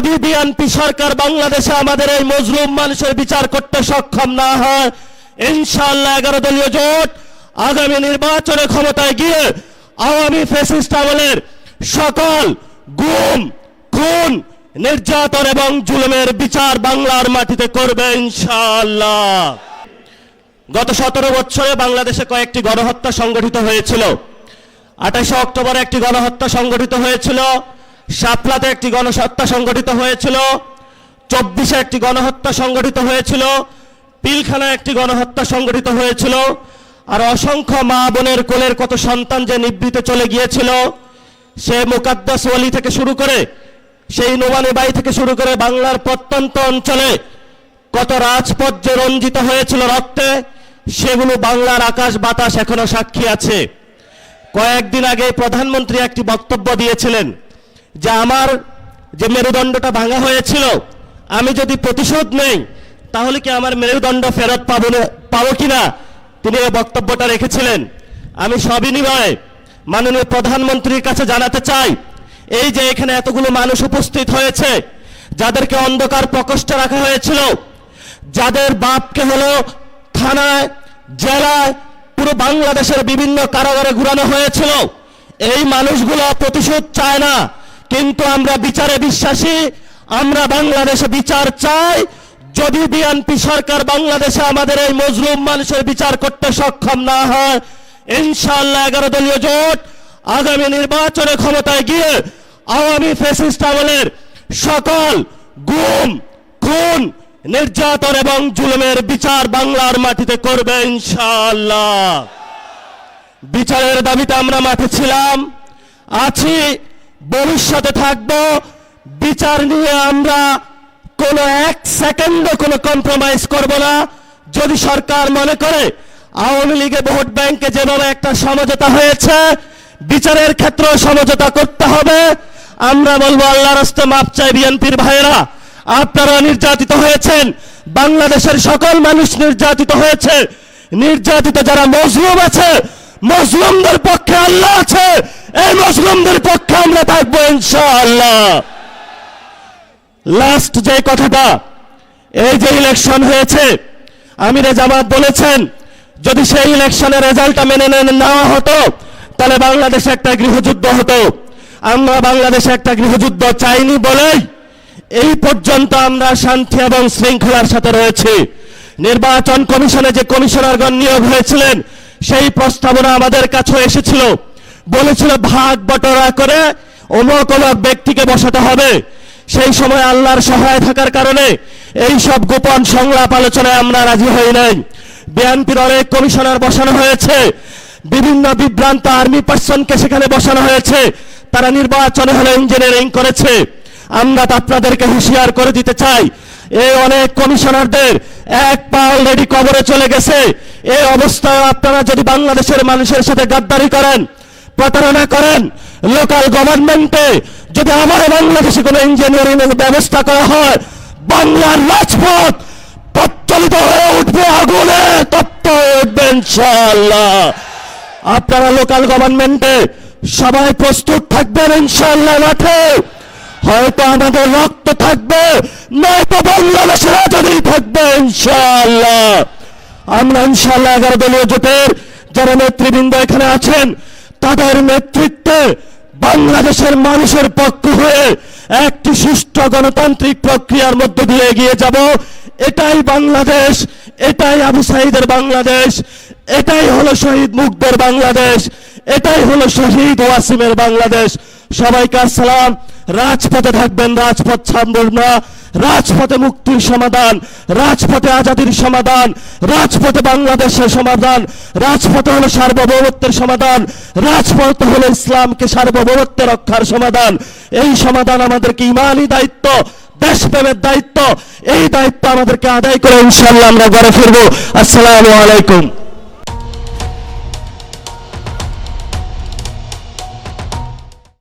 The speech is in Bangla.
যদি বিএনপি সরকার বাংলাদেশে আমাদের এই মজলুম মানুষের বিচার করতে সক্ষম না হয়, ইনশাআল্লাহ 11 দলীয় জোট আগামী নির্বাচনে ক্ষমতায় গিয়ে আওয়ামী ফ্যাসিস্ট আমলের সকল গুম, খুন, নির্যাতন এবং জুলুমের বিচার বাংলার মাটিতে করবে ইনশাআল্লাহ। গত 17 বছরে বাংলাদেশে কয়েকটি গণহত্যা সংগঠিত হয়েছিল। 28 অক্টোবরে একটি গণহত্যা সংগঠিত হয়েছিল, শাপলাতে একটি গণহত্যা সংগঠিত হয়েছিল, 24-এ একটি গণহত্যা সংগঠিত হয়েছিল, পিলখানায় একটি গণহত্যা সংগঠিত হয়েছিল। আর অসংখ্য মা বোনের কোলের কত সন্তান যে নিভৃতে চলে গিয়েছিল, সে মুকাদ্দাস ওয়ালি থেকে শুরু করে, সেই নোমানি বাই থেকে শুরু করে বাংলার প্রত্যন্ত অঞ্চলে কত রাজপথ যে রঞ্জিত হয়েছিল রক্তে, সেগুলো বাংলার আকাশ বাতাস এখনো সাক্ষী আছে। কয়েকদিন আগে প্রধানমন্ত্রী একটি বক্তব্য দিয়েছিলেন যে আমার যে মেরুদণ্ডটা ভাঙা হয়েছিল, আমি যদি প্রতিশোধ নেই তাহলে কি আমার মেরুদণ্ড ফেরত পাবো কিনা, তিনি এই বক্তব্যটা রেখেছিলেন। আমি সবিনয়ে মাননীয় প্রধানমন্ত্রীর কাছে জানাতে চাই, এই যে এখানে এতগুলো মানুষ উপস্থিত হয়েছে, যাদেরকে অন্ধকার প্রকোষ্ঠে রাখা হয়েছিল, যাদের বাপকে হলো থানায়, জেলায়, পুরো বাংলাদেশের বিভিন্ন কারাগারে ঘুরানো হয়েছিল, এই মানুষগুলো প্রতিশোধ চায় না, কিন্তু আমরা বিচারে বিশ্বাসী, আমরা বাংলাদেশে বিচার চাই। যদি বিএনপি সরকার বাংলাদেশে আমাদের এই মজলুম মানুষের বিচার করতে সক্ষম না হয়, ইনশাআল্লাহ 11 দলীয় জোট আগামী নির্বাচনে ক্ষমতায় গিয়ে আওয়ামী ফ্যাসিস্ট আমলের সকল গুম, খুন, নির্যাতন এবং জুলুমের বিচার বাংলার মাটিতে করবে ইনশাআল্লাহ। বিচারের দাবিতে আমরা মাঠে ছিলাম, আছি, ভবিষ্যতে থাকব। বিচার নিয়ে আমরা কোনো 1 সেকেন্ডও কোনো কম্প্রোমাইজ করব না। যদি সরকার মনে করে আওয়ামী লীগে ভোট ব্যাংকে যেভাবে একটা সমঝোতা হয়েছে, বিচারের ক্ষেত্রে সমঝোতা করতে হবে, আমরা বলবো আল্লাহর রাস্তে মাপ চাই। বিএনপির ভাইয়েরা, আপনারা নির্যাতিত হয়েছেন, বাংলাদেশের সকল মানুষ নির্যাতিত হয়েছে। নির্যাতিত যারা মজলুম আছে, মজলুমদের পক্ষে আল্লাহ আছে, এই মজলুমদের পক্ষে আমরা থাকবো ইনশাআল্লাহ। লাস্ট যে কথাটা, এই যে ইলেকশন হয়েছে, আমির জামাত বলেছেন যদি সেই ইলেকশনের রেজাল্টটা মেনে নেওয়া হতো তাহলে বাংলাদেশে একটা গৃহযুদ্ধ হতো। আমরা বাংলাদেশে একটা গৃহযুদ্ধ চাইনি বলেই এই পর্যন্ত আমরা শান্তি এবং শৃঙ্খলার সাথে রয়েছি। নির্বাচন কমিশনে যে কমিশনারগণ নিয়োগ হয়েছিলেন, সেই প্রস্তাবনা আমাদের কাছে এসেছিল, বলেছিল ভাগ বটরা করে অমুক অমুক ব্যক্তিকে বসাতে হবে। সেই সময় আল্লাহর সহায় থাকার কারণে এই সব গোপন সংলাপ আলোচনায় আমরা রাজি হই নাই। বিএনপির অনেক কমিশনার বসানো হয়েছে, বিভিন্ন বিভ্রান্ত আর্মি পার্সনকে সেখানে বসানো হয়েছে, তারা নির্বাচনে হলে ইঞ্জিনিয়ারিং করেছে। আমরা তো আপনাদেরকে হুঁশিয়ার করে দিতে চাই, এই অনেক কমিশনারদের এক পা অলরেডি কবরে চলে গেছে। এই অবস্থায় আপনারা যদি বাংলাদেশের মানুষের সাথে গাদ্দারি করেন, প্রতারণা করেন, লোকাল গভর্নমেন্টে যদি আমার বাংলাদেশে কোনো ইঞ্জিনিয়ারিং ব্যবস্থা করা হয়, বাংলার রাজপথ প্রজ্বলিত হয়ে উঠবে, আগুনে তপ্ত হয়ে উঠবে ইনশাআল্লাহ। আপনারা লোকাল গভর্নমেন্টে সবাই প্রস্তুত থাকবেন ইনশাআল্লাহ। মাঠে হয়তো আমাদের রক্ত থাকবে, নয়তো বাংলাদেশের আজাদী থাকবে ইনশাআল্লাহ। আমরা ইনশাআল্লাহ 11 দলীয় জোটের যারা নেতৃবৃন্দ এখানে আছেন, তাদের নেতৃত্বে বাংলাদেশের মানুষের পক্ষ হয়ে একটি সুষ্ঠু গণতান্ত্রিক প্রক্রিয়ার মধ্য দিয়ে এগিয়ে যাব। এটাই বাংলাদেশ, এটাই আবু সাঈদের বাংলাদেশ, এটাই হলো শহীদ মুগ্ধের বাংলাদেশ, এটাই হলো শহীদ ওয়াসিমের বাংলাদেশ। সবাইকে আসসালাম। রাজপথে থাকবেন, রাজপথ ছাড়বেন না। রাজপথে মুক্তির সমাধান, রাজপথে আজাদির সমাধান, রাজপথে বাংলাদেশের সমাধান, রাজপথে হলো সার্বভৌমত্বের সমাধান, রাজপথ হলো ইসলামকে সার্বভৌমত্ব রক্ষার সমাধান। এই সমাধান আমাদেরকে ইমানি দায়িত্ব, দেশপ্রেমের দায়িত্ব, এই দায়িত্ব আমাদেরকে আদায় করে ইনশাআল্লাহ আমরা ঘরে ফিরবো। আসসালামু আলাইকুম।